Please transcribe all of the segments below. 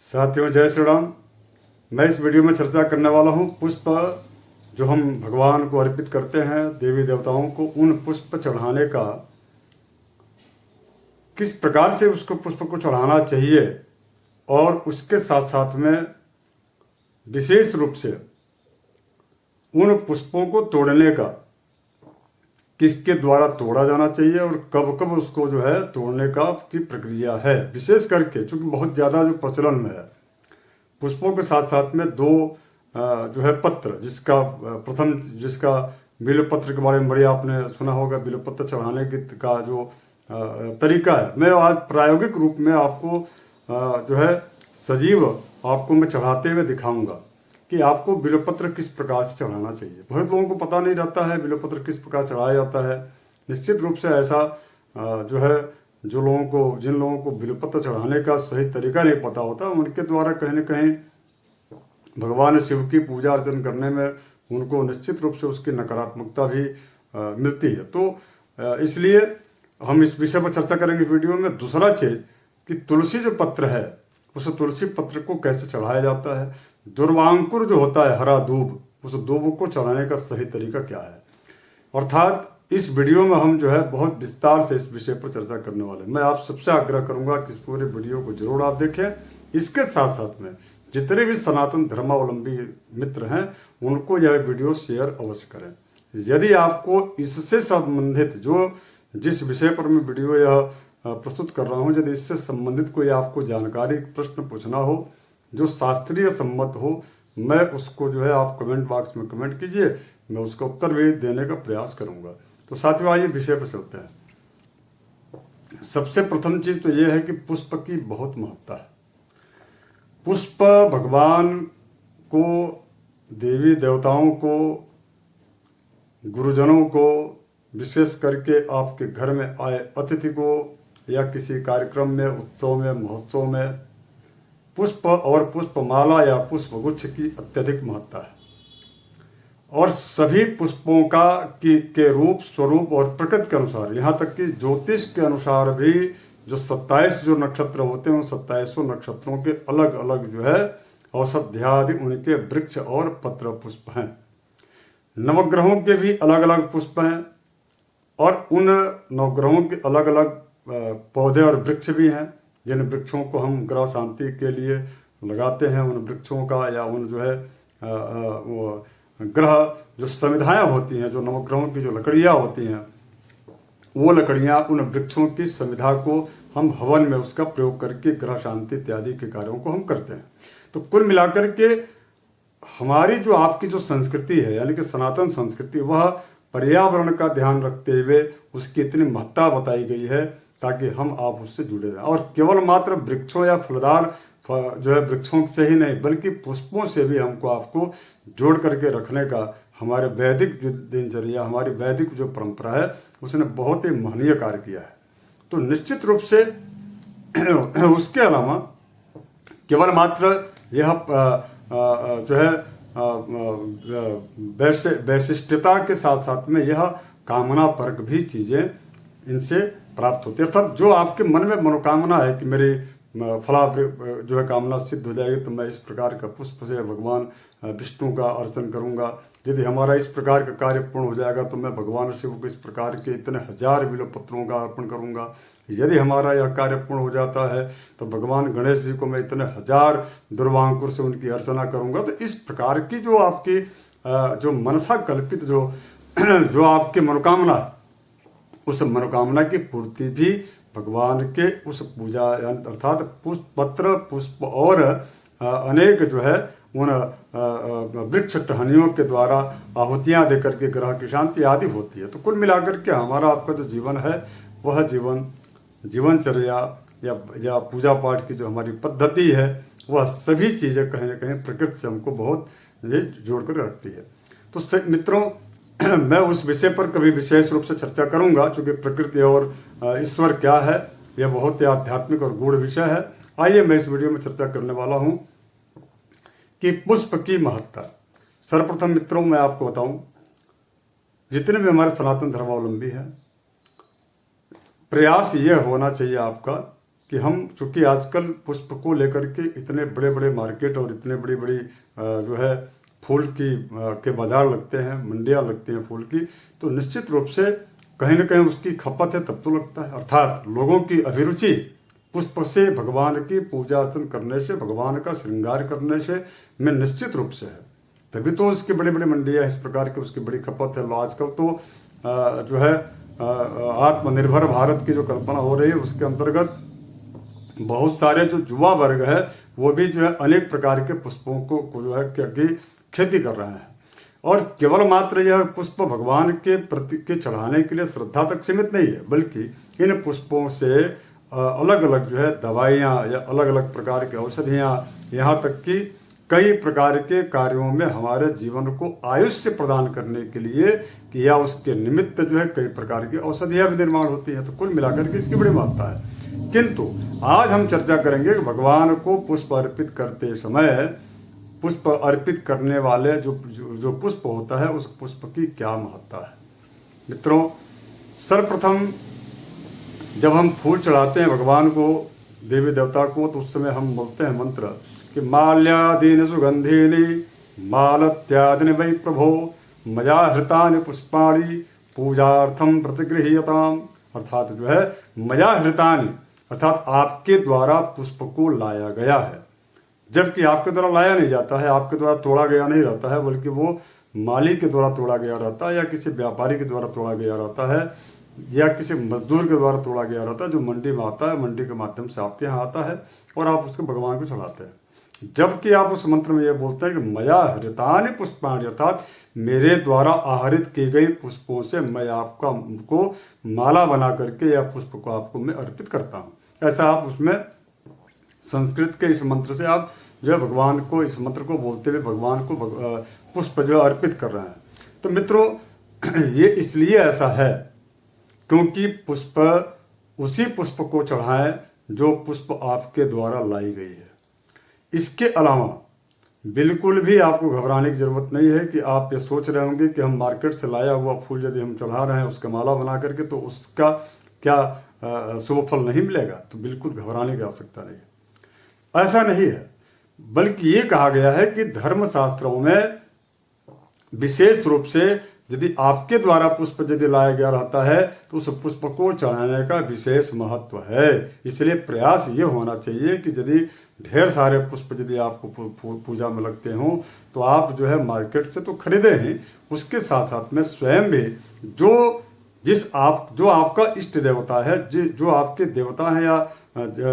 साथियों, जय श्री राम। मैं इस वीडियो में चर्चा करने वाला हूँ पुष्प जो हम भगवान को अर्पित करते हैं, देवी देवताओं को, उन पुष्प चढ़ाने का किस प्रकार से उसको पुष्प को चढ़ाना चाहिए और उसके साथ साथ में विशेष रूप से उन पुष्पों को तोड़ने का किसके द्वारा तोड़ा जाना चाहिए और कब कब उसको जो है तोड़ने का की प्रक्रिया है। विशेष करके चूंकि बहुत ज़्यादा जो प्रचलन में है, पुष्पों के साथ साथ में दो जो है पत्र, जिसका प्रथम जिसका बिल्वपत्र के बारे में बड़ी आपने सुना होगा। बिल्वपत्र चढ़ाने का जो तरीका है, मैं आज प्रायोगिक रूप में आपको जो है सजीव आपको मैं चढ़ाते हुए दिखाऊंगा कि आपको बिल्वपत्र किस प्रकार से चढ़ाना चाहिए। बहुत लोगों को पता नहीं रहता है बिल्वपत्र किस प्रकार चढ़ाया जाता है। निश्चित रूप से ऐसा जो है जिन लोगों को बिल्वपत्र चढ़ाने का सही तरीका नहीं पता होता, उनके द्वारा कहीं न कहीं भगवान शिव की पूजा अर्चन करने में उनको निश्चित रूप से उसकी नकारात्मकता भी मिलती है। तो इसलिए हम इस विषय पर चर्चा करेंगे वीडियो में। दूसरा चीज़ कि तुलसी जो पत्र है, उस तुलसी पत्र को कैसे चढ़ाया जाता है। दुर्वांकुर जो होता है, हरा दूब, उस दूब को चढ़ाने का सही तरीका क्या है। अर्थात इस वीडियो में हम जो है बहुत विस्तार से इस विषय पर चर्चा करने वाले हैं। मैं आप सबसे आग्रह करूंगा कि इस पूरे वीडियो को जरूर आप देखें। इसके साथ साथ में जितने भी सनातन धर्मावलंबी मित्र हैं उनको यह वीडियो शेयर अवश्य करें। यदि आपको इससे संबंधित जिस विषय पर मैं वीडियो यह प्रस्तुत कर रहा हूँ, यदि इससे संबंधित कोई आपको जानकारी, प्रश्न पूछना हो जो शास्त्रीय सम्मत हो, मैं उसको जो है आप कमेंट बॉक्स में कमेंट कीजिए, मैं उसका उत्तर भी देने का प्रयास करूंगा। तो साथियों, आइए विषय पर चलते हैं। सबसे प्रथम चीज तो यह है कि पुष्प की बहुत महत्ता है। पुष्प भगवान को, देवी देवताओं को, गुरुजनों को, विशेष करके आपके घर में आए अतिथि को या किसी कार्यक्रम में, उत्सव में, महोत्सव में पुष्प और पुष्पमाला या पुष्पगुच्छ की अत्यधिक महत्ता है। और सभी पुष्पों के रूप, स्वरूप और प्रकृति के अनुसार, यहाँ तक कि ज्योतिष के अनुसार भी जो 27 जो नक्षत्र होते हैं, उन 27 नक्षत्रों के अलग अलग जो है औषध्यादि उनके वृक्ष और पत्र पुष्प हैं। नवग्रहों के भी अलग अलग पुष्प हैं और उन नवग्रहों के अलग अलग पौधे और वृक्ष भी हैं, जिन वृक्षों को हम ग्रह शांति के लिए लगाते हैं। उन वृक्षों का या उन जो है वो ग्रह जो समिधाएँ होती हैं, जो नवग्रहों की जो लकड़ियाँ होती हैं, वो लकड़ियाँ उन वृक्षों की समिधा को हम हवन में उसका प्रयोग करके ग्रह शांति इत्यादि के कार्यों को हम करते हैं। तो कुल मिलाकर के हमारी जो आपकी जो संस्कृति है, यानी कि सनातन संस्कृति, वह पर्यावरण का ध्यान रखते हुए उसकी इतनी महत्ता बताई गई है ताकि हम आप उससे जुड़े रहें। और केवल मात्र वृक्षों या फलदार जो है वृक्षों से ही नहीं, बल्कि पुष्पों से भी हमको आपको जोड़ करके रखने का हमारे वैदिक जो दिनचर्या, हमारी वैदिक जो परंपरा है, उसने बहुत ही महनीय कार्य किया है। तो निश्चित रूप से उसके अलावा केवल मात्र यह जो है वैशिष्टता के साथ साथ में यह कामना परक भी चीज़ें इनसे प्राप्त होती है। अर्थात जो आपके मन में मनोकामना है कि मेरी फला जो है कामना सिद्ध हो जाएगी, तो मैं इस प्रकार का पुष्प से भगवान विष्णु का अर्चन करूंगा। यदि हमारा इस प्रकार का कार्य पूर्ण हो जाएगा तो मैं भगवान शिव को इस प्रकार के इतने 1000 बिल्वपत्रों का अर्पण करूंगा। यदि हमारा यह कार्य पूर्ण हो जाता है तो भगवान गणेश जी को मैं इतने 1000 दुर्वांकुर से उनकी अर्चना करूंगा। तो इस प्रकार की जो आपकी जो मनसा कल्पित जो आपकी मनोकामना है, उस मनोकामना की पूर्ति भी भगवान के उस पूजा अर्थात पुष्प, पत्र, पुष्प और अनेक जो है उन वृक्ष टहनियों के द्वारा आहुतियाँ दे करके ग्रह की शांति आदि होती है। तो कुल मिलाकर के हमारा आपका जो जीवन है, वह जीवनचर्या या पूजा पाठ की जो हमारी पद्धति है, वह सभी चीज़ें कहीं ना कहीं प्रकृति से हमको बहुत जोड़ कर रखती है। तो मित्रों, मैं उस विषय पर कभी विशेष रूप से चर्चा करूंगा, क्योंकि प्रकृति और ईश्वर क्या है, यह बहुत ही आध्यात्मिक और गूढ़ विषय है। आइए मैं इस वीडियो में चर्चा करने वाला हूं कि पुष्प की महत्ता। सर्वप्रथम मित्रों, मैं आपको बताऊं, जितने भी हमारे सनातन धर्मावलंबी हैं, प्रयास यह होना चाहिए आपका कि हम चूँकि आजकल पुष्प को लेकर के इतने बड़े बड़े मार्केट और इतने बड़ी बड़ी जो है फूल की के बाजार लगते हैं, मंडियाँ लगती हैं फूल की, तो निश्चित रूप से कहीं ना कहीं उसकी खपत है तब तो लगता है। अर्थात लोगों की अभिरुचि पुष्प से भगवान की पूजा अर्चन करने से, भगवान का श्रृंगार करने से में निश्चित रूप से है। तभी तो उसकी बड़ी बड़ी मंडियाँ इस प्रकार की उसकी बड़ी खपत है। आजकल तो जो है आत्मनिर्भर भारत की जो कल्पना हो रही है उसके अंतर्गत बहुत सारे जो युवा वर्ग है वो भी जो है अनेक प्रकार के पुष्पों को जो है की खेती कर रहे हैं। और केवल मात्र यह पुष्प भगवान के प्रति के चढ़ाने के लिए श्रद्धा तक सीमित नहीं है, बल्कि इन पुष्पों से अलग अलग जो है दवाइयाँ या अलग अलग प्रकार की औषधियाँ, यहाँ तक कि कई प्रकार के कार्यों में हमारे जीवन को आयुष्य प्रदान करने के लिए कि या उसके निमित्त जो है कई प्रकार की औषधियाँ भी निर्माण होती हैं। तो कुल मिलाकर के इसकी बड़ी महत्ता है। किंतु आज हम चर्चा करेंगे कि भगवान को पुष्प अर्पित करते समय पुष्प अर्पित करने वाले जो पुष्प होता है उस पुष्प की क्या महत्ता है। मित्रों, सर्वप्रथम जब हम फूल चढ़ाते हैं भगवान को, देवी देवता को, तो उस समय हम बोलते हैं मंत्र कि माल्यादीन सुगंधीनि मालत्यादिन वै प्रभो मया हृतानि पुष्पाणि पूजार्थम प्रतिगृह्यताम। अर्थात जो है मया हृतानि अर्थात आपके द्वारा पुष्प को लाया गया है, जबकि आपके द्वारा लाया नहीं जाता है, आपके द्वारा तोड़ा गया नहीं रहता है, बल्कि वो माली के द्वारा तोड़ा गया रहता है या किसी व्यापारी के द्वारा तोड़ा गया रहता है या किसी मजदूर के द्वारा तोड़ा गया रहता है, जो मंडी में आता है, मंडी के माध्यम से आपके यहाँ आता है और आप उसको भगवान को चढ़ाते हैं। जबकि आप उस मंत्र में ये बोलते हैं कि मया हृतानि पुष्पाणि अर्थात मेरे द्वारा आहरित की गई पुष्पों से मैं आपका को माला बना करके या पुष्प को आपको मैं अर्पित करता हूँ। ऐसा आप उसमें संस्कृत के इस मंत्र से आप जो है भगवान को, इस मंत्र को बोलते हुए भगवान को पुष्प जो है अर्पित कर रहे हैं। तो मित्रों, ये इसलिए ऐसा है क्योंकि पुष्प उसी पुष्प को चढ़ाएं जो पुष्प आपके द्वारा लाई गई है। इसके अलावा बिल्कुल भी आपको घबराने की जरूरत नहीं है कि आप ये सोच रहे होंगे कि हम मार्केट से लाया हुआ फूल यदि हम चढ़ा रहे हैं उसका माला बना करके तो उसका क्या शुभ फल नहीं मिलेगा। तो बिल्कुल घबराने की आवश्यकता नहीं है, ऐसा नहीं है। बल्कि ये कहा गया है कि धर्मशास्त्रों में विशेष रूप से यदि आपके द्वारा पुष्प यदि लाया गया रहता है तो उस पुष्प को चढ़ाने का विशेष महत्व है। इसलिए प्रयास ये होना चाहिए कि यदि ढेर सारे पुष्प यदि आपको पूजा में लगते हों तो आप जो है मार्केट से तो खरीदे ही, उसके साथ साथ में स्वयं भी जो आपका इष्ट देवता है, जो आपके देवता हैं या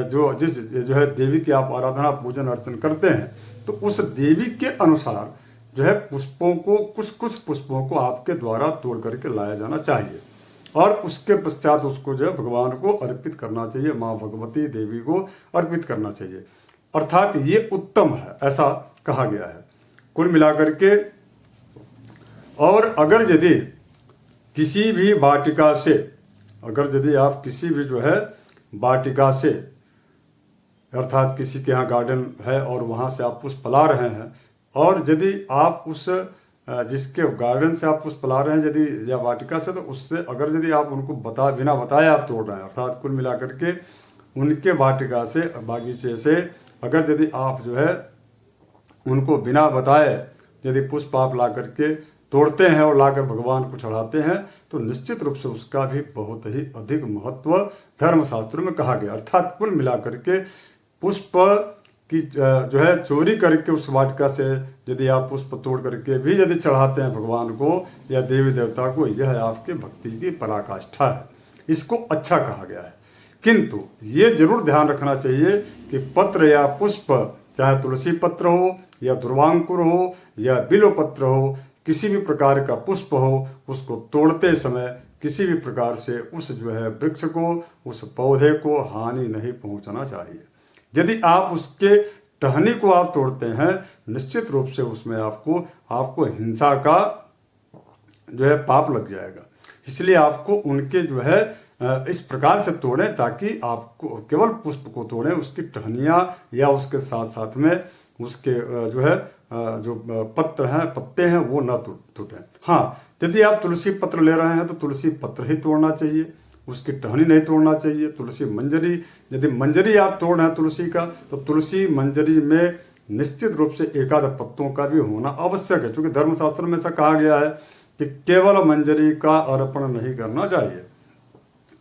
जो है देवी की आप आराधना पूजन अर्चन करते हैं, तो उस देवी के अनुसार जो है पुष्पों को कुछ पुष्पों को आपके द्वारा तोड़ करके लाया जाना चाहिए और उसके पश्चात उसको जो है भगवान को अर्पित करना चाहिए, माँ भगवती देवी को अर्पित करना चाहिए। अर्थात ये उत्तम है, ऐसा कहा गया है कुल मिलाकर के। और अगर यदि किसी भी वाटिका से, अगर यदि आप किसी भी जो है वाटिका से अर्थात किसी के यहाँ गार्डन है और वहाँ से आप पुष्प ला रहे हैं और यदि आप उस जिसके गार्डन से आप पुष्प ला रहे हैं यदि या वाटिका से, तो उससे अगर यदि आप उनको बिना बताए आप तोड़ रहे हैं अर्थात कुल मिलाकर के उनके वाटिका से, बागीचे से अगर यदि आप जो है उनको बिना बताए यदि पुष्प आप ला करके तोड़ते हैं और लाकर भगवान को चढ़ाते हैं तो निश्चित रूप से उसका भी बहुत ही अधिक महत्व धर्मशास्त्रों में कहा गया। अर्थात कुल मिलाकर के पुष्प की जो है चोरी करके उस वाटिका से यदि आप पुष्प तोड़ करके भी यदि चढ़ाते हैं भगवान को या देवी देवता को, यह आपके भक्ति की पराकाष्ठा है, इसको अच्छा कहा गया है। किंतु ये जरूर ध्यान रखना चाहिए कि पत्र या पुष्प, चाहे तुलसी पत्र हो या दुर्वांकुर हो या बिल्व पत्र हो, किसी भी प्रकार का पुष्प हो, उसको तोड़ते समय किसी भी प्रकार से उस जो है वृक्ष को, उस पौधे को हानि नहीं पहुंचना चाहिए। यदि आप उसके टहनी को आप तोड़ते हैं निश्चित रूप से उसमें आपको हिंसा का जो है पाप लग जाएगा। इसलिए आपको उनके जो है इस प्रकार से तोड़ें ताकि आपको केवल पुष्प को तोड़ें, उसकी टहनियाँ या उसके साथ साथ में उसके जो है जो पत्र हैं, पत्ते हैं, वो ना टूटें। हाँ, यदि आप तुलसी पत्र ले रहे हैं तो तुलसी पत्र ही तोड़ना चाहिए, उसकी टहनी नहीं तोड़ना चाहिए। तुलसी मंजरी, यदि मंजरी आप तोड़ रहे हैं तुलसी का, तो तुलसी मंजरी में निश्चित रूप से एकाध पत्तों का भी होना आवश्यक है, क्योंकि धर्मशास्त्र में ऐसा कहा गया है कि केवल मंजरी का अर्पण नहीं करना चाहिए,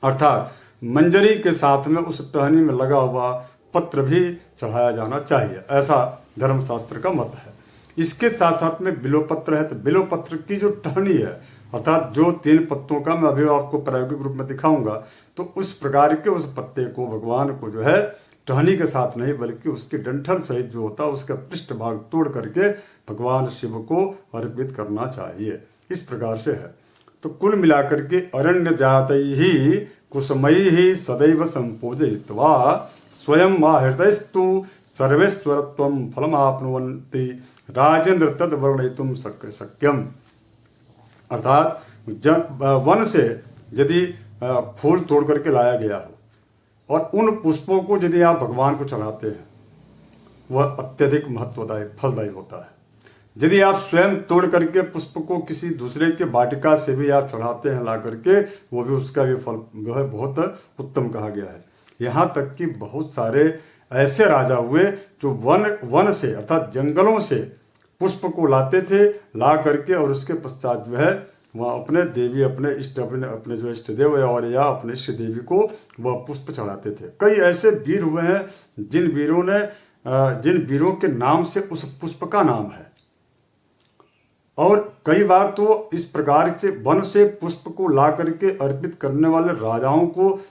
अर्थात मंजरी के साथ में उस टहनी में लगा हुआ पत्र भी चढ़ाया जाना चाहिए, ऐसा धर्मशास्त्र का मत है। इसके साथ साथ में बिल्वपत्र है, तो बिल्वपत्र की जो टहनी है, अर्थात जो 3 पत्तों का मैं अभी आपको प्रायोगिक रूप में दिखाऊंगा, तो उस प्रकार के उस पत्ते को भगवान को जो है टहनी के साथ नहीं बल्कि उसकी डंठल सहित जो होता है उसका पृष्ठ भाग तोड़ करके भगवान शिव को अर्पित करना चाहिए। इस प्रकार से है। तो कुल मिलाकर के अरण्य जातई ही कुसमयी ही सदैव संपूजयित्वा स्वयं आहृतस्तु सर्वेश्वरत्वं फलमाप्नुवन्ति राजेंद्र तद वर्णयितुम शक्यम। अर्थात वन से यदि फूल तोड़ करके लाया गया हो और उन पुष्पों को यदि आप भगवान को चढ़ाते हैं, वह अत्यधिक महत्वदायी फलदायी होता है। यदि आप स्वयं तोड़ करके पुष्प को किसी दूसरे के वाटिका से भी आप चढ़ाते हैं ला करके, वो भी उसका भी फल जो है बहुत उत्तम कहा गया है। यहाँ तक कि बहुत सारे ऐसे राजा हुए जो वन से अर्थात जंगलों से पुष्प को लाते थे, ला करके और उसके पश्चात जो है वह अपने देवी अपने अपने जो इष्ट देव और या अपने इष्ट देवी को वह पुष्प चढ़ाते थे। कई ऐसे वीर हुए हैं जिन वीरों के नाम से उस पुष्प का नाम है। और कई बार तो इस प्रकार से वन से पुष्प को ला करके अर्पित करने वाले राजाओं को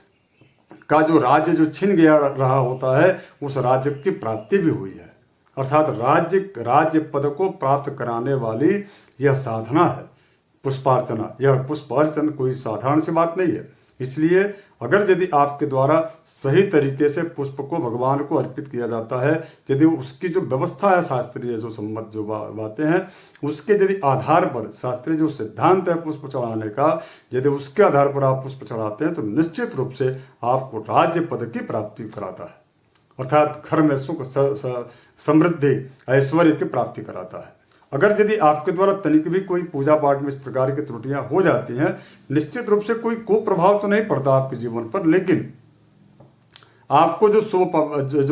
का जो राज्य जो छिन गया रहा होता है, उस राज्य की प्राप्ति भी हुई है। अर्थात राज्य पद को प्राप्त कराने वाली यह साधना है पुष्पार्चना। यह पुष्पार्चन कोई साधारण सी बात नहीं है। इसलिए अगर यदि आपके द्वारा सही तरीके से पुष्प को भगवान को अर्पित किया जाता है, यदि उसकी जो व्यवस्था है शास्त्रीय जो सम्मत जो बातें हैं उसके यदि आधार पर शास्त्रीय जो सिद्धांत है पुष्प चढ़ाने का, यदि उसके आधार पर आप पुष्प चढ़ाते हैं तो निश्चित रूप से आपको राज्य पद की प्राप्ति कराता है, अर्थात घर में सुख समृद्धि ऐश्वर्य की प्राप्ति कराता है। अगर यदि आपके द्वारा तनिक भी कोई पूजा पाठ में इस प्रकार की त्रुटियां हो जाती हैं, निश्चित रूप से कोई कुप्रभाव तो नहीं पड़ता आपके जीवन पर, लेकिन आपको जो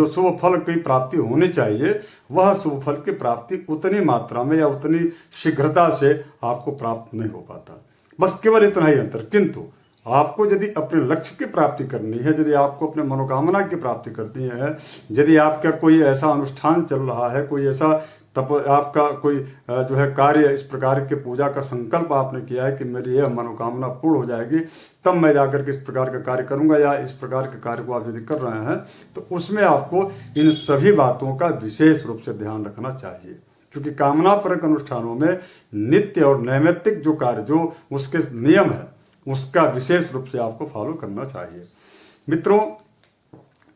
शुभ फल की प्राप्ति होनी चाहिए वह शुभ फल की प्राप्ति उतनी मात्रा में या उतनी शीघ्रता से आपको प्राप्त नहीं हो पाता। बस केवल इतना ही अंतर। किंतु आपको यदि अपने लक्ष्य की प्राप्ति करनी है, यदि आपको अपने मनोकामना की प्राप्ति करनी है, यदि आपका कोई ऐसा अनुष्ठान चल रहा है, कोई ऐसा तब आपका कोई जो है कार्य इस प्रकार के पूजा का संकल्प आपने किया है कि मेरी यह मनोकामना पूर्ण हो जाएगी तब मैं जाकर के इस प्रकार का कार्य करूंगा, या इस प्रकार के कार्य को आप यदि कर रहे हैं तो उसमें आपको इन सभी बातों का विशेष रूप से ध्यान रखना चाहिए। क्योंकि कामनापरक अनुष्ठानों में नित्य और नैमित्तिक जो कार्य जो उसके नियम है उसका विशेष रूप से आपको फॉलो करना चाहिए। मित्रों,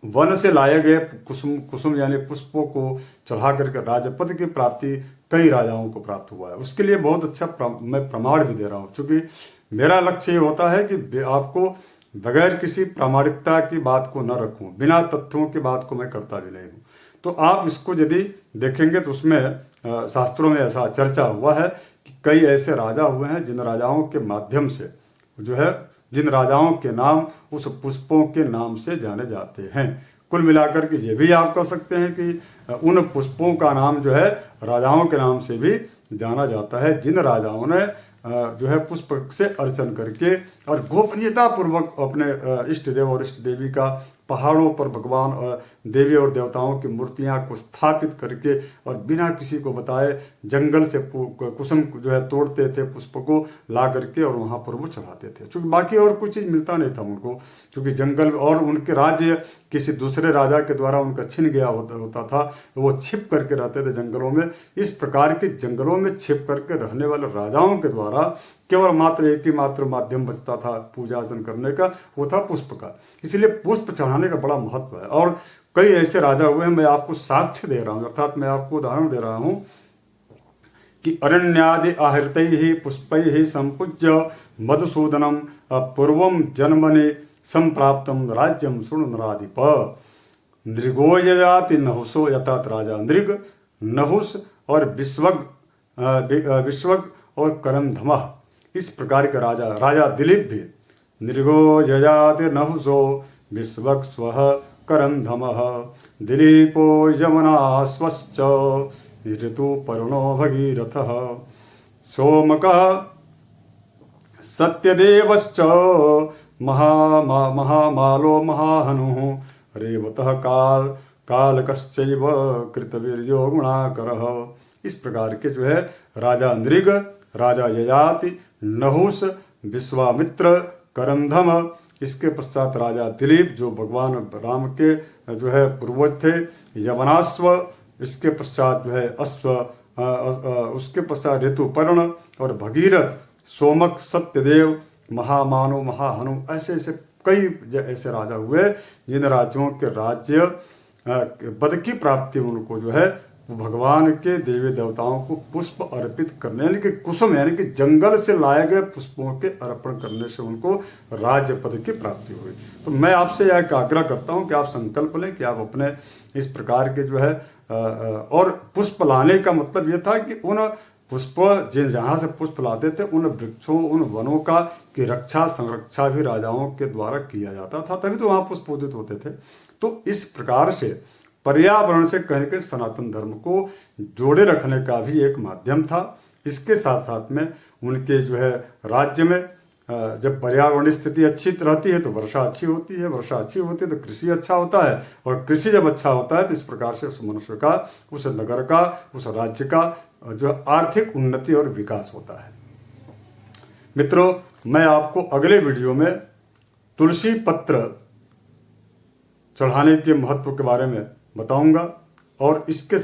वन से लाए गए कुसुम यानी पुष्पों को चढ़ा करके राजपद की प्राप्ति कई राजाओं को प्राप्त हुआ है। उसके लिए बहुत अच्छा मैं प्रमाण भी दे रहा हूँ, क्योंकि मेरा लक्ष्य ये होता है कि आपको बगैर किसी प्रामाणिकता की बात को न रखूं, बिना तथ्यों की बात को मैं करता भी नहीं हूँ। तो आप इसको यदि देखेंगे तो उसमें शास्त्रों में ऐसा चर्चा हुआ है कि कई ऐसे राजा हुए हैं जिन राजाओं के माध्यम से जो है जिन राजाओं के नाम उस पुष्पों के नाम से जाने जाते हैं। कुल मिलाकर के ये भी आप कह सकते हैं कि उन पुष्पों का नाम जो है राजाओं के नाम से भी जाना जाता है, जिन राजाओं ने जो है पुष्प से अर्चन करके और गोपनीयता पूर्वक अपने इष्ट देव और इष्ट देवी का पहाड़ों पर भगवान और देवी और देवताओं की मूर्तियां को स्थापित करके और बिना किसी को बताए जंगल से कुसुम जो है तोड़ते थे, पुष्प को ला करके और वहां पर वो चढ़ाते थे। क्योंकि बाकी और कुछ चीज़ मिलता नहीं था उनको, क्योंकि जंगल और उनके राज्य किसी दूसरे राजा के द्वारा उनका छिन गया होता था, वो छिप करके रहते थे जंगलों में। इस प्रकार के जंगलों में छिप करके रहने वाले राजाओं के द्वारा केवल मात्र एक ही मात्र माध्यम बचता था पूजा अर्चन करने का, वो था पुष्प का। इसलिए पुष्प चढ़ाने का बड़ा महत्व है। और कई ऐसे राजा हुए हैं, मैं आपको साक्ष्य दे रहा हूँ, अर्थात मैं आपको उदाहरण दे रहा हूँ कि अरण्यादि आहृतैहि पुष्पैहि संपूज्य मधुसूदनम पूर्वम जन्मनि संप्राप्तम राज्यम शृणु नराधिप। नृगो यजाति नहुसो यथात राजा नृग, नहुस और विश्वग और करंधमः, इस प्रकार के राजा दिलीप भी नृगो यजाति नहुसो विश्वक्स्वः करन्धमः दिलीपो यमुनाश्वश्च ऋतुपर्णो भगीरथः सोमकः सत्यदेवश्च महामालो महाहनुः रेवतः कालकश्चैव कृतवीर्यो गुणाकरः। इस प्रकार के जो है राजा नृग, राजा ययाति, नहुस, विश्वामित्र, करंधम, इसके पश्चात राजा दिलीप जो भगवान राम के जो है पूर्वज थे, यवनाश्व, इसके पश्चात जो है अश्व, उसके पश्चात ऋतुपर्ण और भगीरथ, सोमक, सत्यदेव, महामानो, महाहनु, ऐसे ऐसे कई ऐसे राजा हुए जिन राज्यों के राज्य पद की प्राप्ति उनको जो है भगवान के देवी देवताओं को पुष्प अर्पित करने, यानी कि कुसुम यानी कि जंगल से लाए गए पुष्पों के अर्पण करने से उनको राज्य पद की प्राप्ति हुई। तो मैं आपसे यह आग्रह करता हूं कि आप संकल्प लें कि आप अपने इस प्रकार के जो है और पुष्प लाने का मतलब यह था कि उन पुष्प जिन जहाँ से पुष्प लाते थे उन वृक्षों, उन वनों का की रक्षा संरक्षा भी राजाओं के द्वारा किया जाता था, तभी तो वहाँ पुष्प उदित होते थे। तो इस प्रकार से पर्यावरण से कहीं के सनातन धर्म को जोड़े रखने का भी एक माध्यम था। इसके साथ साथ में उनके जो है राज्य में जब पर्यावरण स्थिति अच्छी रहती है तो वर्षा अच्छी होती है, वर्षा अच्छी होती है तो कृषि अच्छा होता है, और कृषि जब अच्छा होता है तो इस प्रकार से उस मनुष्य का, उस नगर का, उस राज्य का जो आर्थिक उन्नति और विकास होता है। मित्रों, मैं आपको अगले वीडियो में तुलसी पत्र चढ़ाने के महत्व के बारे में बताऊंगा और इसके